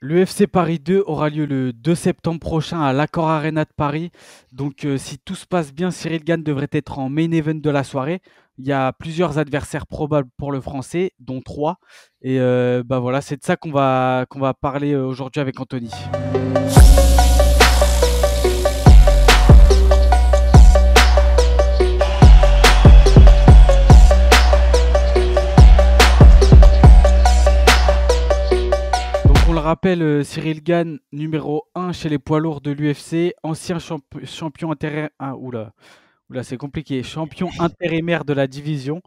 L'UFC Paris 2 aura lieu le 2 septembre prochain à l'Accor Arena de Paris. Donc, si tout se passe bien, Cyril Gane devrait être en main event de la soirée. Il y a plusieurs adversaires probables pour le Français, dont trois. Et bah voilà, c'est de ça qu'on va parler aujourd'hui avec Anthony. Donc, on le rappelle, Cyril Gane, numéro 1 chez les poids lourds de l'UFC, ancien champion intérimaire. Ah, oula, c'est compliqué. Champion intérimaire de la division.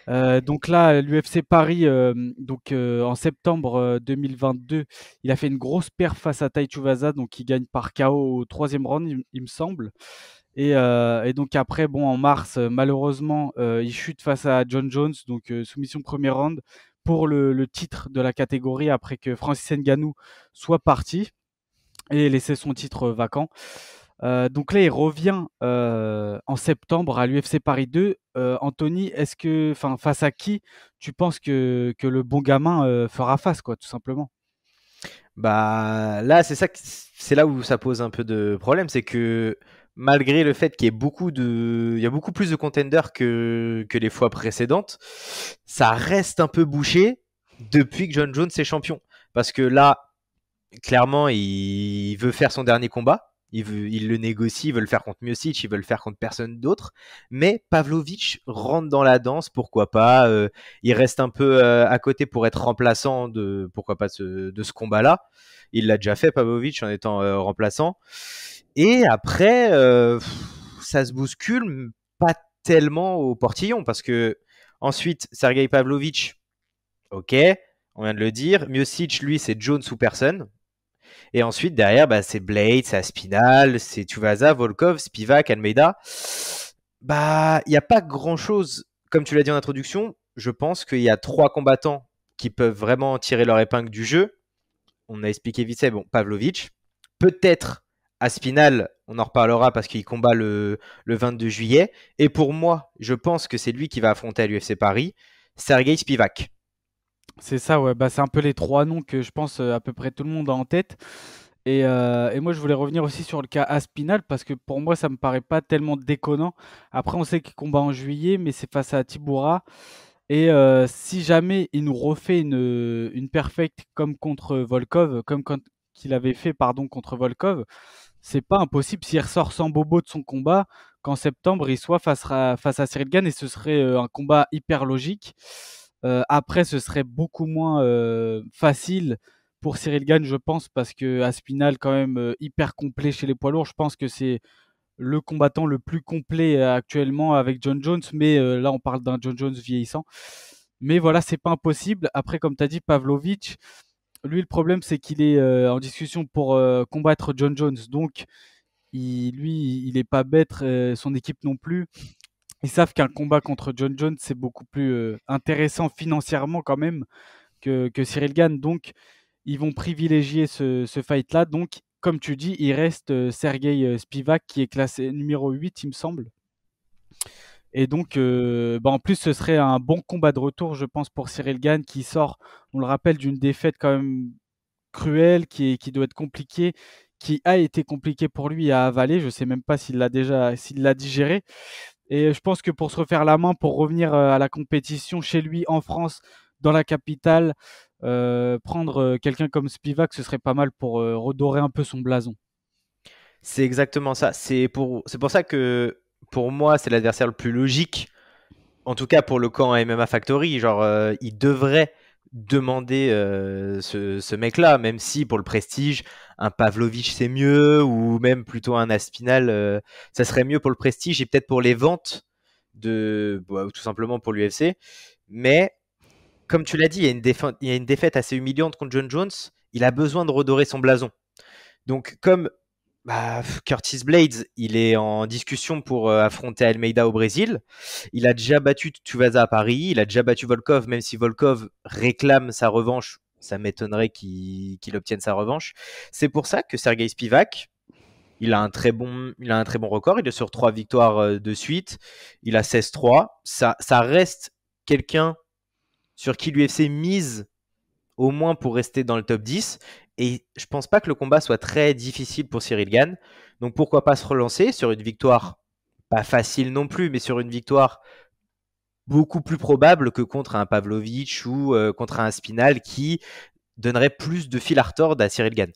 Donc là, l'UFC Paris, en septembre 2022, il a fait une grosse perf face à Tai Tuivasa, donc il gagne par KO au troisième round, il me semble. Et donc après, bon, en mars, malheureusement, il chute face à John Jones, donc soumission premier round pour le titre de la catégorie après que Francis Ngannou soit parti et laissé son titre vacant. Donc là, il revient en septembre à l'UFC Paris 2. Anthony, face à qui tu penses que le bon gamin fera face, quoi, tout simplement? Bah là, c'est là où ça pose un peu de problème, c'est que malgré le fait qu'il y ait il y a beaucoup plus de contenders que les fois précédentes, ça reste un peu bouché depuis que John Jones est champion. Parce que là, clairement, il veut faire son dernier combat. Il le négocie, il veut le faire contre Miocic, il veut le faire contre personne d'autre. Mais Pavlovich rentre dans la danse, pourquoi pas. Il reste un peu à côté pour être remplaçant pourquoi pas, de ce combat-là. Il l'a déjà fait, Pavlovich, en étant remplaçant. Et après, ça se bouscule pas tellement au portillon, parce que ensuite, Sergei Pavlovich, ok, on vient de le dire. Miocic, lui, c'est Jones ou personne. Et ensuite, derrière, c'est Blade, c'est Aspinal, c'est Tuivasa, Volkov, Spivak, Almeida. Il n'y a pas grand-chose. Comme tu l'as dit en introduction, je pense qu'il y a trois combattants qui peuvent vraiment tirer leur épingle du jeu. On a expliqué vite fait, Pavlovich. Peut-être Aspinal, on en reparlera parce qu'il combat le 22 juillet. Et pour moi, je pense que c'est lui qui va affronter à l'UFC Paris, Sergei Spivak. C'est ça, ouais. Bah, c'est un peu les trois noms que je pense à peu près tout le monde a en tête. Et moi, je voulais revenir aussi sur le cas Aspinal parce que pour moi, ça me paraît pas tellement déconnant. Après, on sait qu'il combat en juillet, mais c'est face à Tibura. Et si jamais il nous refait une perfect comme contre Volkov, comme quand qu'il avait fait pardon contre Volkov, c'est pas impossible s'il ressort sans bobo de son combat qu'en septembre il soit face à Cyril Gane et ce serait un combat hyper logique. Après, ce serait beaucoup moins facile pour Cyril Gane, je pense, parce que Aspinal quand même hyper complet chez les poids lourds. Je pense que c'est le combattant le plus complet actuellement avec John Jones, mais là on parle d'un John Jones vieillissant. Mais voilà, c'est pas impossible. Après, comme tu as dit, Pavlovich, lui le problème c'est qu'il est en discussion pour combattre John Jones, donc il est pas bête, son équipe non plus. Ils savent qu'un combat contre John Jones c'est beaucoup plus intéressant financièrement quand même que Cyril Gane, donc ils vont privilégier ce fight-là. Donc, comme tu dis, il reste Sergei Spivak qui est classé numéro 8, il me semble. Et donc, en plus, ce serait un bon combat de retour, je pense, pour Cyril Gane qui sort, on le rappelle, d'une défaite quand même cruelle, qui doit être compliquée, qui a été compliquée pour lui à avaler. Je ne sais même pas s'il l'a digéré. Et je pense que pour se refaire la main, pour revenir à la compétition chez lui en France, dans la capitale, prendre quelqu'un comme Spivak, ce serait pas mal pour redorer un peu son blason. C'est exactement ça. C'est pour ça que pour moi, c'est l'adversaire le plus logique. En tout cas, pour le camp MMA Factory, genre, il devrait demander ce mec-là, même si pour le prestige, un Pavlovich c'est mieux, ou même plutôt un Aspinal, ça serait mieux pour le prestige et peut-être pour les ventes tout simplement pour l'UFC. Mais comme tu l'as dit, il y a une défaite assez humiliante contre John Jones. Il a besoin de redorer son blason. Donc, comme Curtis Blades, il est en discussion pour affronter Almeida au Brésil. Il a déjà battu Tuivasa à Paris. Il a déjà battu Volkov, même si Volkov réclame sa revanche. Ça m'étonnerait qu'il obtienne sa revanche. C'est pour ça que Sergei Spivak, il a un très bon record. Il est sur 3 victoires de suite. Il a 16-3. Ça reste quelqu'un sur qui l'UFC mise au moins pour rester dans le top 10. Et je pense pas que le combat soit très difficile pour Cyril Gane. Donc pourquoi pas se relancer sur une victoire, pas facile non plus, mais sur une victoire beaucoup plus probable que contre un Pavlovich ou contre un Spinal qui donnerait plus de fil à retordre à Cyril Gane.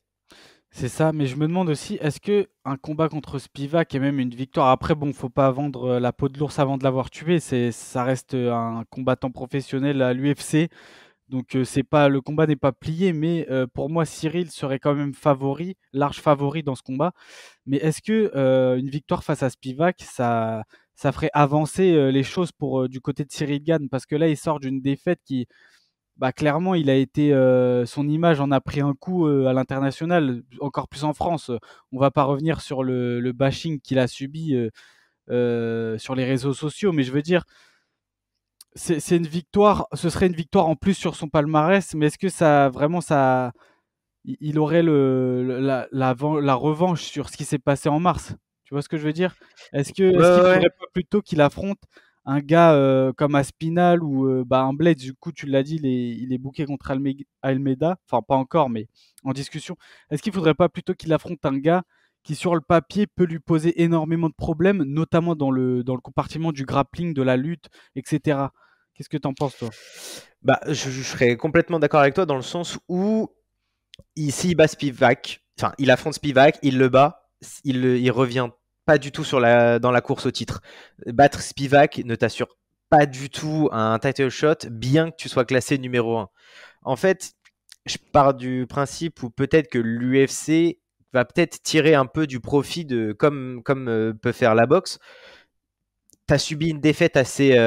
C'est ça, mais je me demande aussi, est-ce que un combat contre Spivak et même une victoire, après bon, faut pas vendre la peau de l'ours avant de l'avoir tué, ça reste un combattant professionnel à l'UFC, donc c'est pas le combat n'est pas plié, mais pour moi Cyril serait quand même favori, large favori dans ce combat. Mais est-ce que une victoire face à Spivak, ça ferait avancer les choses pour du côté de Cyril Gane, parce que là il sort d'une défaite qui bah, clairement, il a été, son image en a pris un coup à l'international, encore plus en France. On va pas revenir sur le bashing qu'il a subi sur les réseaux sociaux, mais je veux dire, c'est une victoire, ce serait une victoire en plus sur son palmarès, mais est-ce que ça vraiment ça, il aurait la revanche sur ce qui s'est passé en mars? Tu vois ce que je veux dire? Ouais, Est-ce qu'il ouais, ouais. faudrait pas plutôt qu'il affronte un gars comme Aspinal ou bah, un Blade, du coup, tu l'as dit, il est booké contre Almeida, enfin pas encore, mais en discussion. Est-ce qu'il faudrait pas plutôt qu'il affronte un gars qui, sur le papier, peut lui poser énormément de problèmes, notamment dans le compartiment du grappling, de la lutte, etc. Qu'est-ce que t'en penses, toi? Bah, je serais complètement d'accord avec toi dans le sens où s'il bat Spivak, enfin, il affronte Spivak, il le bat, il revient pas du tout dans la course au titre. Battre Spivak ne t'assure pas du tout un title shot, bien que tu sois classé numéro 1. En fait, je pars du principe où peut-être que l'UFC va peut-être tirer un peu du profit de comme peut faire la boxe. Tu as subi une défaite assez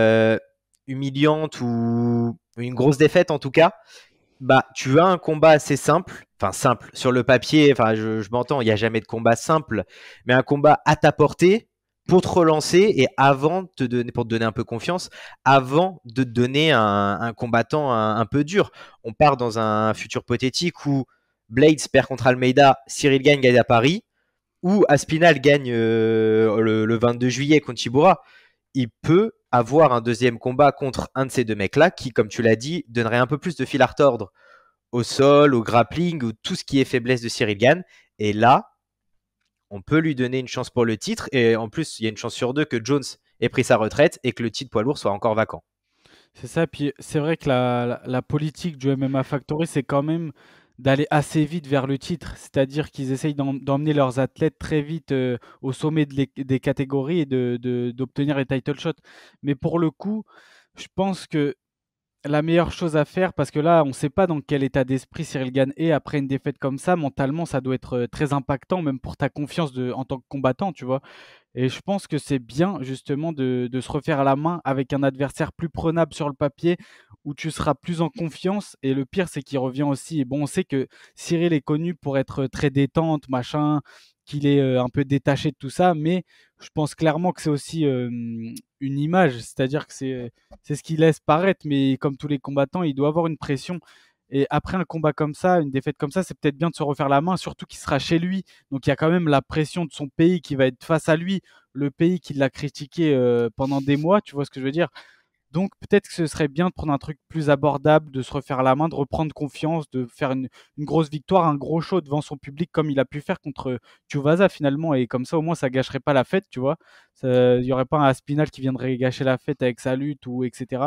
humiliante ou une grosse défaite en tout cas. Bah, tu as un combat assez simple, enfin simple sur le papier, enfin je m'entends, il n'y a jamais de combat simple, mais un combat à ta portée pour te relancer et avant de te donner, pour te donner un peu confiance, avant de te donner un combattant un peu dur. On part dans un futur hypothétique où Blades perd contre Almeida, Cyril gagne à Paris, ou Aspinal gagne le 22 juillet contre Chibura. Il peut avoir un deuxième combat contre un de ces deux mecs-là qui, comme tu l'as dit, donnerait un peu plus de fil à retordre au sol, au grappling, ou tout ce qui est faiblesse de Cyril Gane. Et là, on peut lui donner une chance pour le titre. Et en plus, il y a une chance sur deux que Jones ait pris sa retraite et que le titre poids lourd soit encore vacant. C'est ça, puis c'est vrai que la politique du MMA Factory, c'est quand même d'aller assez vite vers le titre. C'est-à-dire qu'ils essayent d'emmener leurs athlètes très vite au sommet des catégories et d'obtenir les title shots. Mais pour le coup, je pense que la meilleure chose à faire, parce que là, on ne sait pas dans quel état d'esprit Cyril Gane est après une défaite comme ça. Mentalement, ça doit être très impactant, même pour ta confiance en tant que combattant, tu vois. Et je pense que c'est bien justement de se refaire à la main avec un adversaire plus prenable sur le papier, où tu seras plus en confiance. Et le pire, c'est qu'il revient aussi. Et bon, on sait que Cyril est connu pour être très détente, machin, qu'il est un peu détaché de tout ça, mais je pense clairement que c'est aussi une image, c'est-à-dire que c'est ce qu'il laisse paraître, mais comme tous les combattants, il doit avoir une pression. Et après un combat comme ça, une défaite comme ça, c'est peut-être bien de se refaire la main, surtout qu'il sera chez lui. Donc il y a quand même la pression de son pays qui va être face à lui, le pays qui l'a critiqué pendant des mois, tu vois ce que je veux dire. Donc peut-être que ce serait bien de prendre un truc plus abordable, de se refaire la main, de reprendre confiance, de faire une grosse victoire, un gros show devant son public comme il a pu faire contre Tuivasa finalement. Et comme ça au moins ça gâcherait pas la fête, tu vois. Il y aurait pas un Aspinal qui viendrait gâcher la fête avec sa lutte ou etc.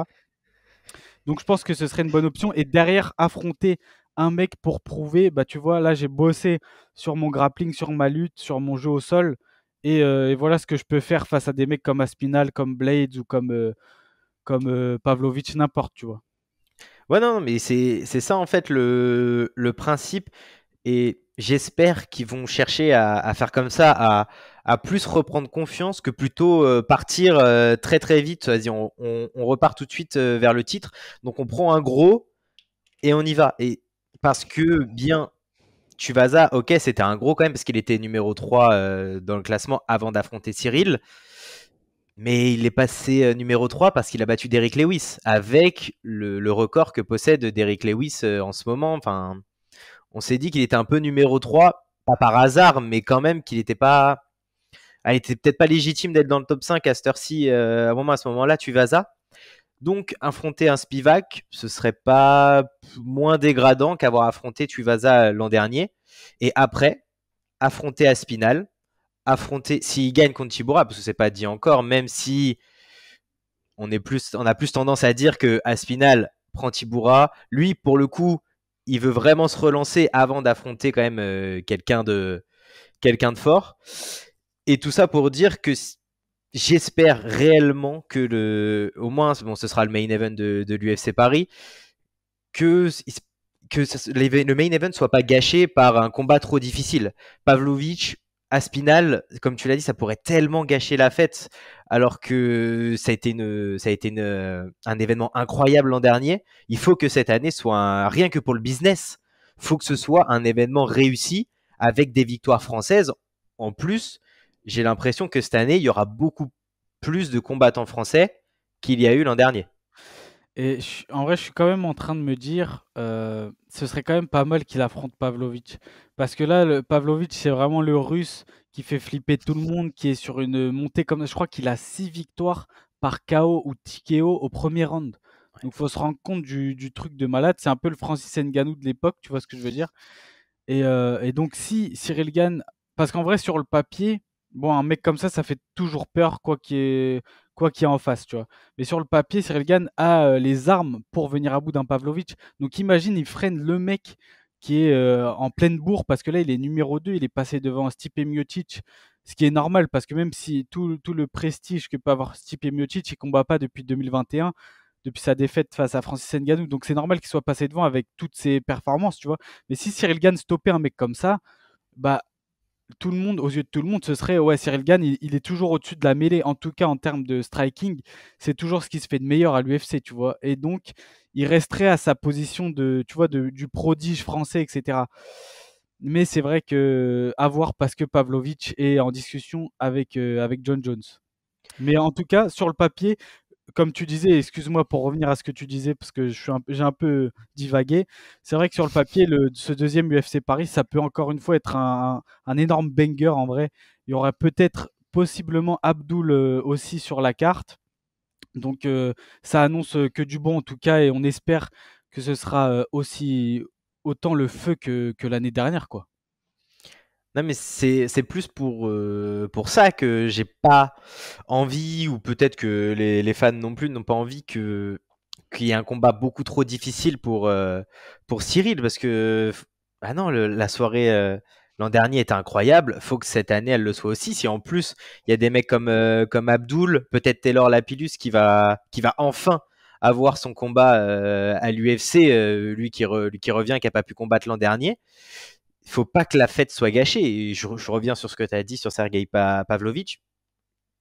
Donc je pense que ce serait une bonne option. Et derrière, affronter un mec pour prouver, bah tu vois, là j'ai bossé sur mon grappling, sur ma lutte, sur mon jeu au sol. Et voilà ce que je peux faire face à des mecs comme Aspinal, comme Blades ou comme Pavlovich, n'importe, tu vois. Ouais, non, mais c'est ça en fait le principe. Et j'espère qu'ils vont chercher à faire comme ça, à plus reprendre confiance que plutôt partir très très vite. Vas-y, on repart tout de suite vers le titre. Donc on prend un gros et on y va. Et parce que bien, Tuivasa, ok, c'était un gros quand même, parce qu'il était numéro 3 dans le classement avant d'affronter Cyril. Mais il est passé numéro 3 parce qu'il a battu Derrick Lewis, avec le record que possède Derrick Lewis en ce moment. Enfin, on s'est dit qu'il était un peu numéro 3, pas par hasard, mais quand même qu'il n'était pas. Elle était peut-être pas légitime d'être dans le top 5 à cette heure-ci, à ce moment-là, Tuivasa. Donc, affronter un Spivak, ce serait pas moins dégradant qu'avoir affronté Tuivasa l'an dernier. Et après, affronter Aspinal, s'il gagne contre Tibura, parce que c'est pas dit encore, même si on a plus tendance à dire que Aspinal prend Tibura. Lui, pour le coup, il veut vraiment se relancer avant d'affronter quand même quelqu'un de fort. Et tout ça pour dire que j'espère réellement que au moins, bon, ce sera le main event de l'UFC Paris, que le main event soit pas gâché par un combat trop difficile. Pavlovich, Aspinal, comme tu l'as dit, ça pourrait tellement gâcher la fête, alors que ça a été un événement incroyable l'an dernier. Il faut que cette année soit rien que pour le business, faut que ce soit un événement réussi avec des victoires françaises. En plus, j'ai l'impression que cette année, il y aura beaucoup plus de combattants français qu'il y a eu l'an dernier. Et en vrai, je suis quand même en train de me dire, ce serait quand même pas mal qu'il affronte Pavlovich. Parce que là, Pavlovich, c'est vraiment le Russe qui fait flipper tout le monde, qui est sur une montée comme... Je crois qu'il a 6 victoires par KO ou TKO au premier round. Donc, faut se rendre compte du truc de malade. C'est un peu le Francis Ngannou de l'époque, tu vois ce que je veux dire? Et donc, si Cyril Gane... Parce qu'en vrai, sur le papier, bon, un mec comme ça fait toujours peur, quoi qu'il y ait en face, tu vois. Mais sur le papier, Cyril Gane a les armes pour venir à bout d'un Pavlovich. Donc imagine, il freine le mec qui est en pleine bourre, parce que là, il est numéro 2, il est passé devant Stipe Miocic, ce qui est normal, parce que même si tout le prestige que peut avoir Stipe Miocic, il combat pas depuis 2021, depuis sa défaite face à Francis Ngannou, donc c'est normal qu'il soit passé devant avec toutes ses performances, tu vois. Mais si Cyril Gane stoppait un mec comme ça, bah tout le monde, aux yeux de tout le monde, ce serait ouais, Cyril Gane, il est toujours au-dessus de la mêlée, en tout cas en termes de striking. C'est toujours ce qui se fait de meilleur à l'UFC, tu vois. Et donc, il resterait à sa position de, tu vois, du prodige français, etc. Mais c'est vrai que à voir parce que Pavlovich est en discussion avec John Jones. Mais en tout cas, sur le papier, comme tu disais, excuse-moi pour revenir à ce que tu disais parce que j'ai un peu divagué. C'est vrai que sur le papier, ce deuxième UFC Paris, ça peut encore une fois être un énorme banger en vrai. Il y aurait peut-être possiblement Abdul aussi sur la carte. Donc ça annonce que du bon en tout cas et on espère que ce sera aussi autant le feu que l'année dernière quoi. Non, mais c'est plus pour ça que j'ai pas envie, ou peut-être que les fans non plus n'ont pas envie qu'il y ait un combat beaucoup trop difficile pour Cyril, parce que ah non, la soirée l'an dernier était incroyable. Faut que cette année elle le soit aussi. Si en plus il y a des mecs comme Abdul, peut-être Taylor Lapillus qui va enfin avoir son combat à l'UFC, lui qui revient, qui a pas pu combattre l'an dernier, il faut pas que la fête soit gâchée. Et je reviens sur ce que tu as dit sur Sergei Pavlovich.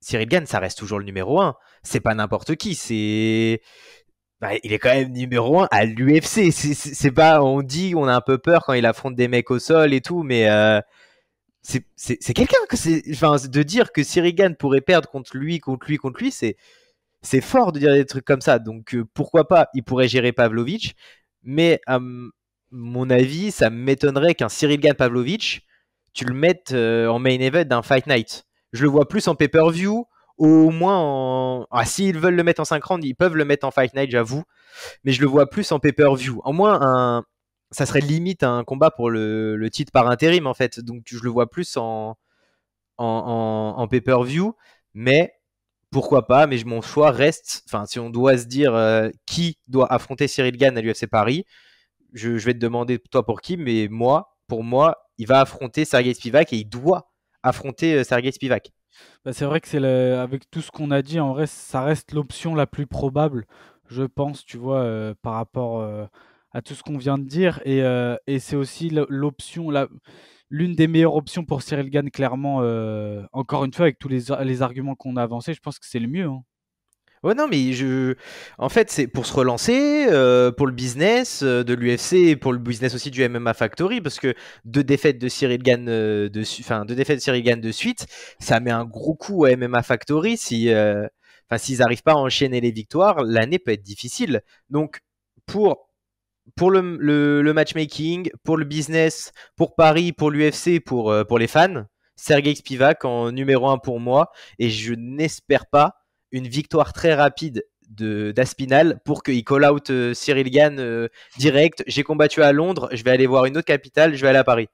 Cyril Gane, ça reste toujours le numéro 1. C'est pas n'importe qui. Il est quand même numéro 1 à l'UFC. C'est pas, on dit, on a un peu peur quand il affronte des mecs au sol et tout, mais c'est quelqu'un que enfin, de dire que Cyril Gane pourrait perdre contre lui, c'est fort de dire des trucs comme ça. Donc pourquoi pas, il pourrait gérer Pavlovich, mais mon avis, ça m'étonnerait qu'un Cyril Gane Pavlovich, tu le mettes en main event d'un Fight Night. Je le vois plus en pay-per-view, au moins en... Ah, s'ils veulent le mettre en 5 rounds, ils peuvent le mettre en Fight Night, j'avoue. Mais je le vois plus en pay-per-view. Au moins, ça serait limite un combat pour le titre par intérim, en fait. Donc je le vois plus en pay-per-view. Mais pourquoi pas, mais mon choix reste... Enfin, si on doit se dire qui doit affronter Cyril Gane à l'UFC Paris, je vais te demander toi pour qui, mais pour moi, il va affronter Sergei Spivak et il doit affronter Sergei Spivak. Bah, c'est vrai que avec tout ce qu'on a dit, en vrai, ça reste l'option la plus probable, je pense, tu vois, par rapport à tout ce qu'on vient de dire. Et c'est aussi l'une des meilleures options pour Cyril Gane, clairement. Encore une fois, avec tous les arguments qu'on a avancés, je pense que c'est le mieux, hein. Ouais, non, mais en fait, c'est pour se relancer, pour le business de l'UFC et pour le business aussi du MMA Factory, parce que deux défaites de Cyril Gane de suite, ça met un gros coup à MMA Factory. Enfin, s'ils n'arrivent pas à enchaîner les victoires, l'année peut être difficile. Donc, pour le matchmaking, pour le business, pour Paris, pour l'UFC, pour les fans, Sergei Spivak en numéro 1 pour moi, et je n'espère pas une victoire très rapide d'Aspinall pour qu'il call out Cyril Gane direct. J'ai combattu à Londres, je vais aller voir une autre capitale, je vais aller à Paris.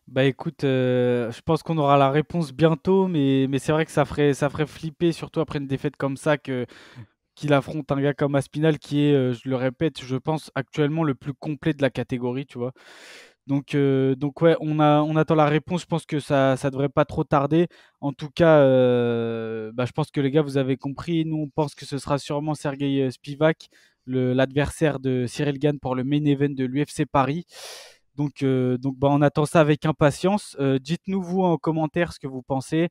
Bah écoute, je pense qu'on aura la réponse bientôt, mais c'est vrai que ça ferait flipper, surtout après une défaite comme ça, qu'il affronte un gars comme Aspinall qui est, je le répète, je pense actuellement le plus complet de la catégorie, tu vois. Donc ouais, on attend la réponse. Je pense que ça devrait pas trop tarder. En tout cas, bah, je pense que les gars, vous avez compris. Nous, on pense que ce sera sûrement Sergey Spivak, l'adversaire de Cyril Gane pour le main event de l'UFC Paris. Donc bah, on attend ça avec impatience. Dites-nous vous en commentaire ce que vous pensez.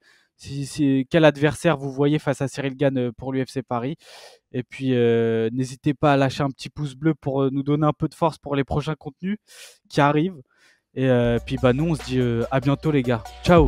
Quel adversaire vous voyez face à Cyril Gane pour l'UFC Paris. Et puis, n'hésitez pas à lâcher un petit pouce bleu pour nous donner un peu de force pour les prochains contenus qui arrivent. Et puis, bah, nous, on se dit à bientôt, les gars. Ciao!